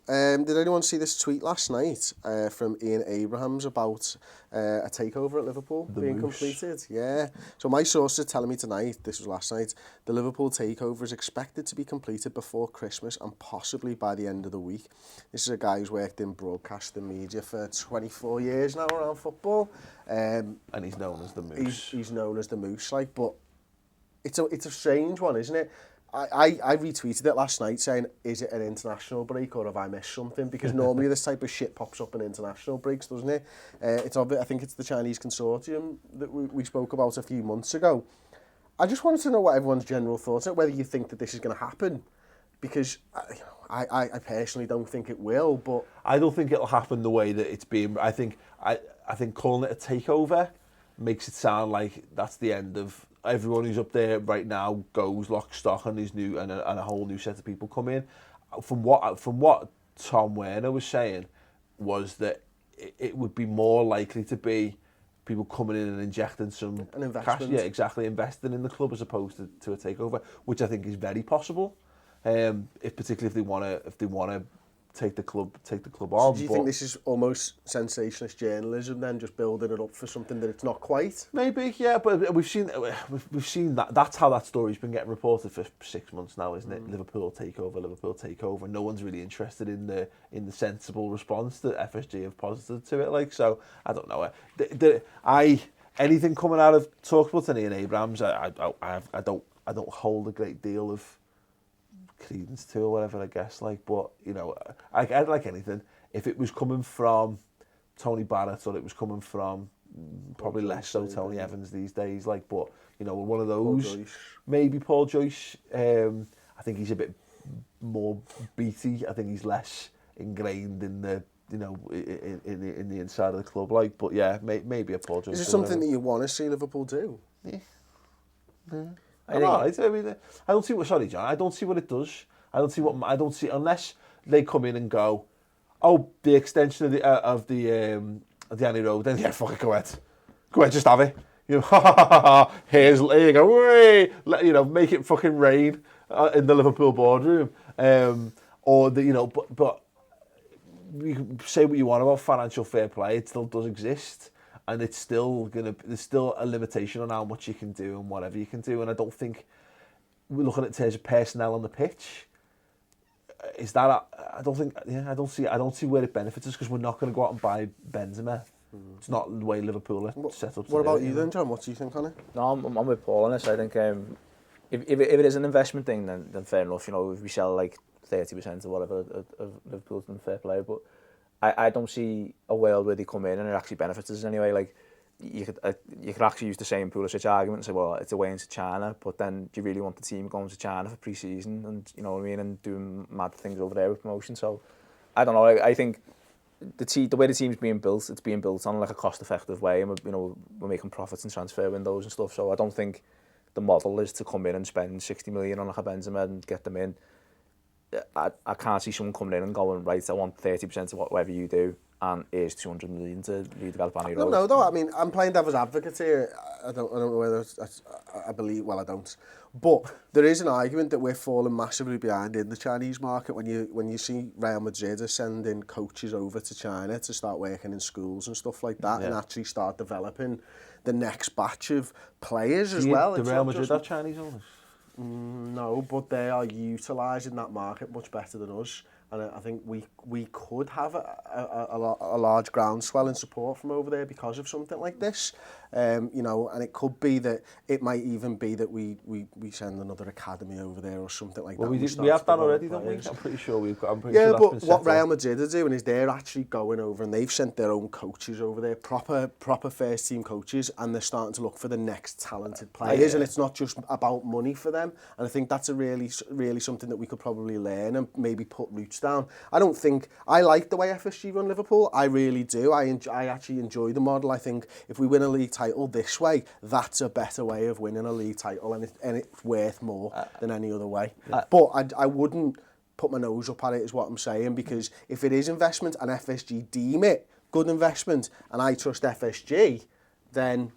Did anyone see this tweet last night from Ian Abrahams about a takeover at Liverpool being completed? Yeah. So my sources are telling me tonight, this was last night, the Liverpool takeover is expected to be completed before Christmas and possibly by the end of the week. This is a guy who's worked in broadcasting media for 24 years now around football. And he's known as the Moose. He's known as the Moose, like, but it's a strange one, isn't it? I retweeted it last night saying, is it an international break or have I missed something? Because normally this type of shit pops up in international breaks, doesn't it? It's obvious. I think it's the Chinese Consortium that we spoke about a few months ago. I just wanted to know what everyone's general thoughts are, whether you think that this is going to happen. Because I personally don't think it will, but... I don't think it'll happen the way that it's being... I think calling it a takeover makes it sound like that's the end of... Everyone who's up there right now goes lock, stock, and these new and a whole new set of people come in. From what Tom Werner was saying, was that it would be more likely to be people coming in and injecting some cash, exactly, investing in the club as opposed to a takeover, which I think is very possible. Particularly if they want to take the club on. So do you think this is almost sensationalist journalism then, just building it up for something that it's not quite? Maybe, yeah, but we've seen that. That's how that story's been getting reported for 6 months now, isn't it? Liverpool takeover. No one's really interested in the sensible response that FSG have posited to it. Like, so I don't know. Anything coming out of Talksport and Ian Abrahams, I don't hold a great deal of credence to or whatever, I guess, like, but you know, I'd like anything, if it was coming from Tony Barrett or it was coming from probably less so Tony Evans these days, like, but you know, one of those, maybe Paul Joyce. I think he's a bit more beaty. I think he's less ingrained in the, you know, in the inside of the club, like, but yeah, maybe a Paul Joyce. Is it something that you want to see Liverpool do? Yeah. I don't see what. Sorry, John. I don't see what it does. I don't see unless they come in and go, oh, the extension of the Annie Road. Then yeah, fuck it, go ahead, just have it. You know, here you go. You know, make it fucking rain in the Liverpool boardroom. Or the, you know, but you can say what you want about financial fair play. It still does exist. And it's still there's still a limitation on how much you can do and whatever you can do. And I don't think we're looking at terms of personnel on the pitch. I don't see where it benefits us, because we're not going to go out and buy Benzema. It's not the way Liverpool are set up. What about you then, John? What do you think on it? No, I'm with Paul on this. I think if it is an investment thing, then fair enough. You know, if we sell like 30% or whatever of Liverpool's, then fair play. But I don't see a world where they come in and it actually benefits us anyway. Like, you could actually use the same Pulisic argument and say, well, it's away into China, but then do you really want the team going to China for pre-season and, you know what I mean, and doing mad things over there with promotion? So I don't know. I think the way the team's being built, it's being built on like a cost-effective way, and we're making profits in transfer windows and stuff. So I don't think the model is to come in and spend 60 million on like a Benzema and get them in. I can't see someone coming in and going, right, I want 30% of whatever you do, and here's 200 million to redevelop Annie Road. No, though. I mean, I'm playing devil's advocate here. I don't know whether I believe. Well, I don't. But there is an argument that we're falling massively behind in the Chinese market when you see Real Madrid are sending coaches over to China to start working in schools and stuff like that, and actually start developing the next batch of players as well. Do Real Madrid have Chinese owners? No, but they are utilising that market much better than us. And I think we could have a large groundswell in support from over there because of something like this. You know, and it could be that it might even be that we send another academy over there or something like that. We have that already, don't we? I'm pretty sure we've got. Yeah, but what Real Madrid are doing is they're actually going over and they've sent their own coaches over there, proper first team coaches, and they're starting to look for the next talented players. And it's not just about money for them. And I think that's a really something that we could probably learn and maybe put roots down. I like the way FSG run Liverpool. I really do. I actually enjoy the model. I think if we win a league title this way, that's a better way of winning a league title, and it's worth more than any other way. But I wouldn't put my nose up at it, is what I'm saying, because if it is investment and FSG deem it good investment, and I trust FSG, then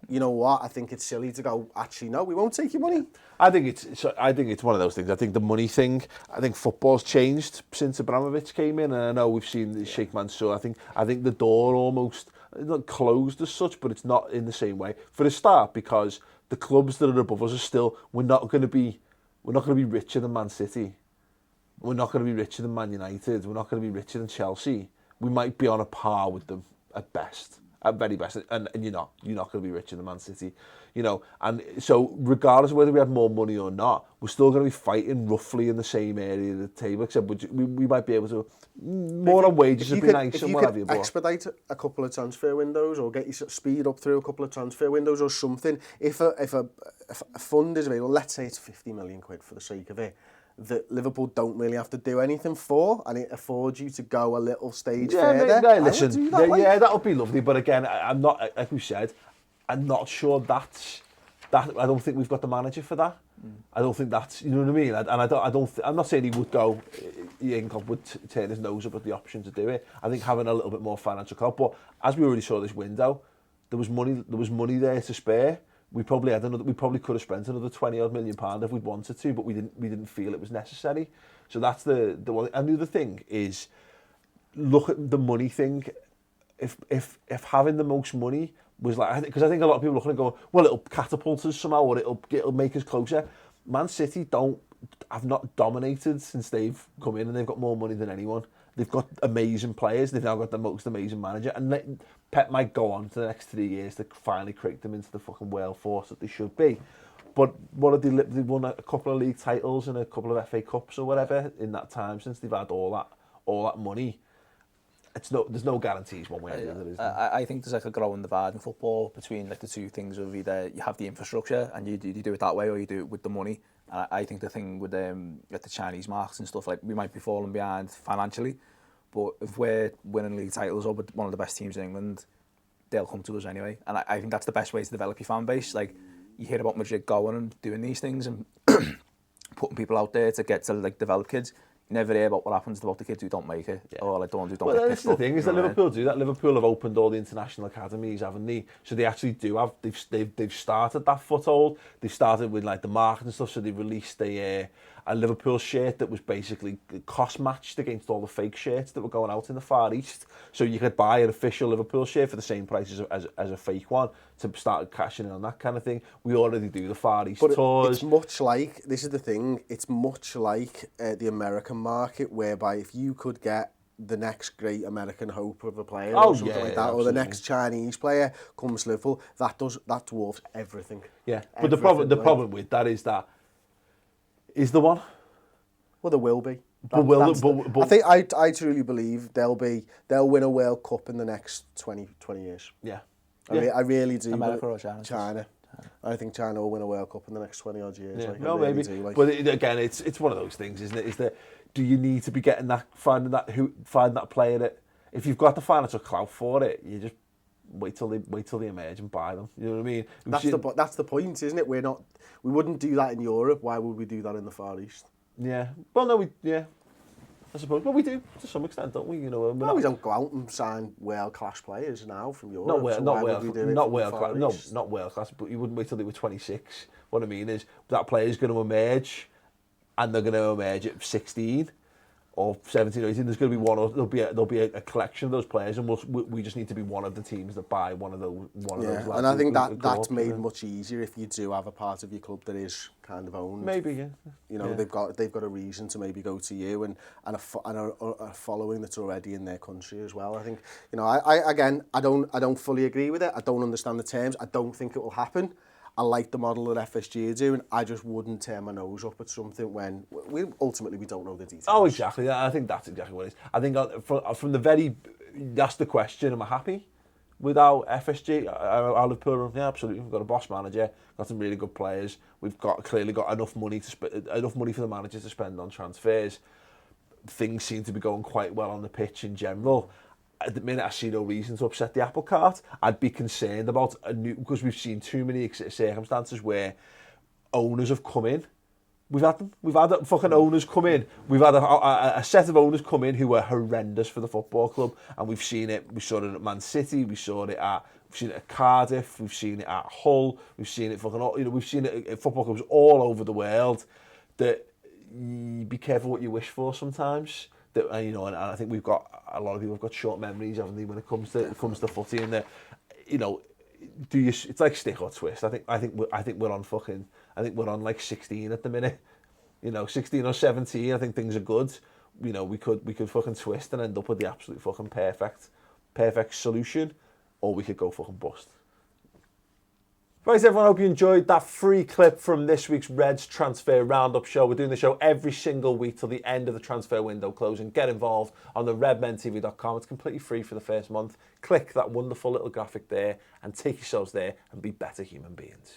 you know what? I think it's silly to go, actually, no, we won't take your money. I think it's one of those things. I think the money thing, I think football's changed since Abramovich came in, and I know we've seen the Sheikh Mansour. I think the door almost not closed as such, but it's not in the same way. For a start, because the clubs that are above us are still, we're not going to be richer than Man City. We're not going to be richer than Man United. We're not going to be richer than Chelsea. We might be on a par with them at best. At very best, and you're not going to be richer than Man City, you know. And so, regardless of whether we have more money or not, we're still going to be fighting roughly in the same area of the table. Except we might be able to more on wages would be nice and what have you. But expedite a couple of transfer windows, or get your speed up through a couple of transfer windows, or something. If a fund is available, let's say it's 50 million quid for the sake of it, that Liverpool don't really have to do anything for, and it affords you to go a little stage further. Listen, that would be lovely, but again, I'm not, like we said, I'm not sure that I don't think we've got the manager for that. I don't think that's, you know what I mean? I'm not saying he would go, Incock would turn his nose up at the option to do it. I think having a little bit more financial help, but as we already saw this window, there was money there to spare. We probably could have spent another £20 million if we'd wanted to, but we didn't feel it was necessary. So that's the one. And the other thing is, look at the money thing. If having the most money was like, because I think a lot of people look and go, well, it'll catapult us somehow, or it'll make us closer. Man City have not dominated since they've come in, and they've got more money than anyone. They've got amazing players. They've now got the most amazing manager. And Pep might go on to the next 3 years to finally create them into the fucking world force that they should be. But what have they won a couple of league titles and a couple of FA Cups or whatever in that time since they've had all that money. There's no guarantees one way or the other, is there? I think there's like a growing divide in football between like the two things of either you have the infrastructure and you do it that way, or you do it with the money. And I think the thing with like the Chinese markets and stuff, like we might be falling behind financially, but if we're winning league titles or with one of the best teams in England, they'll come to us anyway. And I think that's the best way to develop your fan base. Like you hear about Madrid going and doing these things and putting people out there to get to like develop kids. You never hear about what happens to the kids who don't make it, or like don't well, get that's the thing, is that Liverpool do that. Liverpool have opened all the international academies, haven't they? So they actually do have, they've started that foothold. They've started with like the market and stuff, so they released a Liverpool shirt that was basically cost matched against all the fake shirts that were going out in the Far East. So you could buy an official Liverpool shirt for the same price as a fake one to start cashing in on that kind of thing. We already do the Far East tours. It's much like, this is the thing, it's much like the American market, whereby if you could get the next great American hope of a player or something like that, absolutely. Or the next Chinese player comes to Liverpool, that dwarfs everything. Yeah, but the problem with that is that, is the one? Well, there will be. But I think I truly believe they'll win a World Cup in the next 20 years. Yeah. I really do. America or China? China. I think China will win a World Cup in the next 20 odd years. Yeah. Like, no, really maybe. Do, like. But again, it's one of those things, isn't it? Is that, do you need to be getting that, finding that player that, if you've got the financial clout for it, you just wait till they emerge and buy them. You know what I mean? That's the point, isn't it? We wouldn't do that in Europe. Why would we do that in the Far East? Yeah. Well, no, I suppose. Well, we do to some extent, don't we? You know, we don't go out and sign world-class players now from Europe. Not world class. But you wouldn't wait till they were 26. What I mean is that player's going to emerge, and they're going to emerge at 16 or 17 or 18. There's going to be one, or there'll be a collection of those players, and we just need to be one of the teams that buy one of those. Lads, and I think that's made much easier if you do have a part of your club that is kind of owned. Maybe, yeah. You know, they've got a reason to maybe go to you, and a following that's already in their country as well. I think, you know, I don't fully agree with it. I don't understand the terms. I don't think it will happen. I like the model that FSG are doing. I just wouldn't turn my nose up at something when we don't know the details. Oh, exactly. I think that's exactly what it is. I think from the very, that's the question, am I happy without FSG? Our Liverpool, yeah, absolutely. We've got a boss manager, got some really good players. We've clearly got enough money for the managers to spend on transfers. Things seem to be going quite well on the pitch in general. At the minute, I see no reason to upset the apple cart. I'd be concerned about because we've seen too many circumstances where owners have come in. We've had fucking owners come in. We've had a set of owners come in who were horrendous for the football club, and we've seen it. We saw it at Man City. We saw it at We've seen it at Cardiff. We've seen it at Hull. We've seen it we've seen it at football clubs all over the world. That you be careful what you wish for sometimes. That and I think we've got a lot of people have got short memories, haven't they, when it comes to footy, and that it's like stick or twist. I think we're on like 16 at the minute. 16 or 17. I think things are good. We could fucking twist and end up with the absolute fucking perfect solution, or we could go fucking bust. Right, everyone, I hope you enjoyed that free clip from this week's Reds Transfer Roundup show. We're doing the show every single week till the end of the transfer window closing. Get involved on the redmentv.com. It's completely free for the first month. Click that wonderful little graphic there and take yourselves there and be better human beings.